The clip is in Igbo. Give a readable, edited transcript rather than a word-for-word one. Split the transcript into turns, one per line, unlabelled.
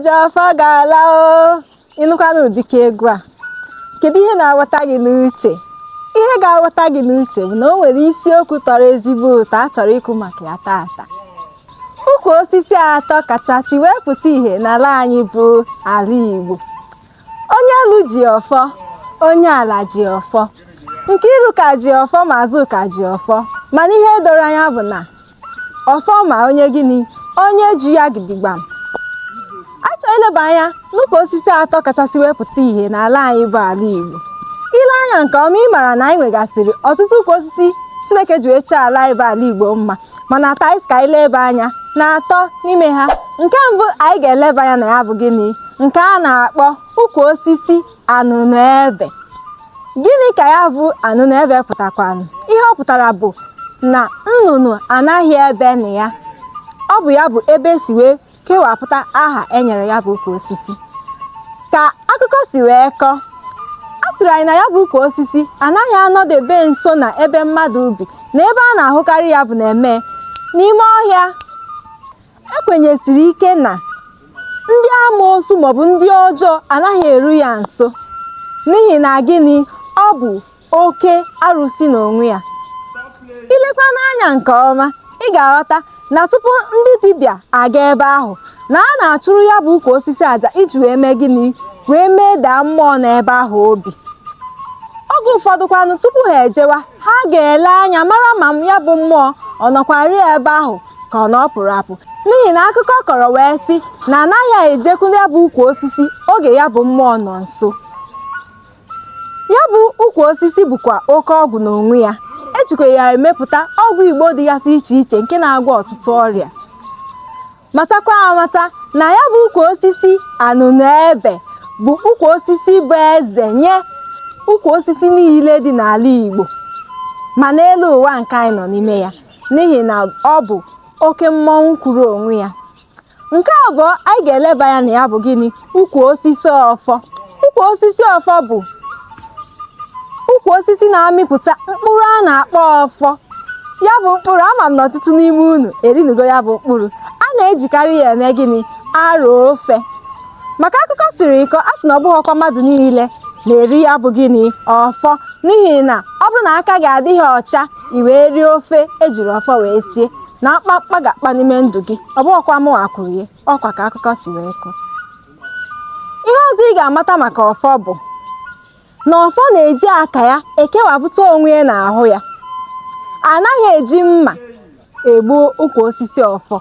ji ọfọ ga-ala o. Ịnụkwana ụdịka egwu a, kedu ihe na-aghọta gị n'uche? Ihe ga-aghọta gị n'uche bụ na o nwere isiokwu tọrọ ezigbo ụtọ a chọrọ ikwu maka ya taata. Ukwu osisi atọ kachasị wee pụta ìhè n'ala anyị bụ ala Igbo. Onye elu ji ọfọ, onye ala ji ọfọ, Nkiruka ji ọfọ ma Azụka ji ọfọ, mana ihe doro anya bụ na ọfọ ma onye gịnị, onye ji ya gidigbam. Achọrọ ileba anya n'ukwu osisi atọ kachasị wepụta ìhè n'ala anyị bụ ala Igbo. Ile anya nke ọma ị mara na anyị nwegasịrị ọtụtụ ukwu osisi Chineke ji wee chọọ ala anyị bụ ala Igbo mma, mana taa anyị ka anyị leba anya na atọ n'ime ha. Nke mbụ anyị ga-eleba anya na ya bụ gịnị, nke a na-akpọ ukwu osisi anụnụ ebe. Gịnị ka ya bụ anụnụ ebe pụtakwanụ? Ihe ọ pụtara bụ na nnụnụ anaghị ebe na ya. Ọ bụ ya bụ ebe si wee kewapụta aha enyere ya bụ ukwu osisi. Ka akụkọ si wee kọọ, a sịrị anyị na ya bụ ukwu osisi anaghị anọdebe nso na ebe mmadụ bi, na ebe a na-ahụkarị ya bụ na-eme n'ime ọhịa. Ekwenyesiri ike na ndị amoosu maọbụ ndị ọjọọ anaghị eru ya nso, n'ihi na gịnị, ọ bụ oke arụsị n'onwe ya. Ilekwa n'anya nke ọma, ị ga-aghọta na tupu ndị dibịa aga ebe ahụ, na a na-achụrụ ya bụ ukwu osisi àjà iji wee mee gịnị, wee mee daa mmụọ n'ebe ahụ obi. Oge ụfọdụkwanụ tupu ha ejewa, ha ga-ele anya mara ma ya bụ mmụọ ọ nọkwari ebe ahụ ka ọ na ọ pụrụ apụ, n'ihi na akụkọ kọrọ wee sị na anaghị ejekwu ya bụ ukwu osisi oge ya bụ mmụọ nọ nso. Ya bụ ukwu osisi bụkwa oke ọgwụ n'onwe ya. Ejikwa ya emepụta ọgwụ Igbo dịgasị iche iche nke na-agwọ ọtụtụ ọrịa. Matakwa amata na ya bụ ukwu osisi anụnụ ebe bụ ukwu osisi bụ eze nye ukwu osisi niile dị n'ala Igbo ma n'elu ụwa nke anyị nọ n'ime ya, n'ihi na ọ bụ oke mmọnwụ kwuru onwe ya. Nke abụọ anyị ga-eleba ya na ya bụ gịnị, ukwu osisi ọfọ. Ukwu osisi ọfọ bụ ukwu osisi na-amịpụta mkpụrụ a na-akpọ ọfọ. Ya bụ mkpụrụ, ama m na ọtụtụ n'ime unu erinugo ya bụ mkpụrụ. A na-ejikarị ya eme gịnị, arọ ofe. Maka akụkọ siri ịkọ, a sị na ọ bụghịkwa mmadụ niile na-eri ya bụ gịnị, ọfọ, n'ihi na ọ bụrụ na aka ga-adịghị ọcha i wee rie ofe ejiri ọfọ wee sie, na mkpamkpa ga-akpa n'ime ndụ gị. Ọ bụghịkwa mụ akwụrụ ya, ọkwa ka akụkọ si wee kọọ. Ihe ọzọ ị ga-amata maka ọfọ bụ na ọfọ na-eji aka ya ekewapụta onwe ya n'ahụ ya. Anaghị eji mma egbu ukwu osisi ọfọ.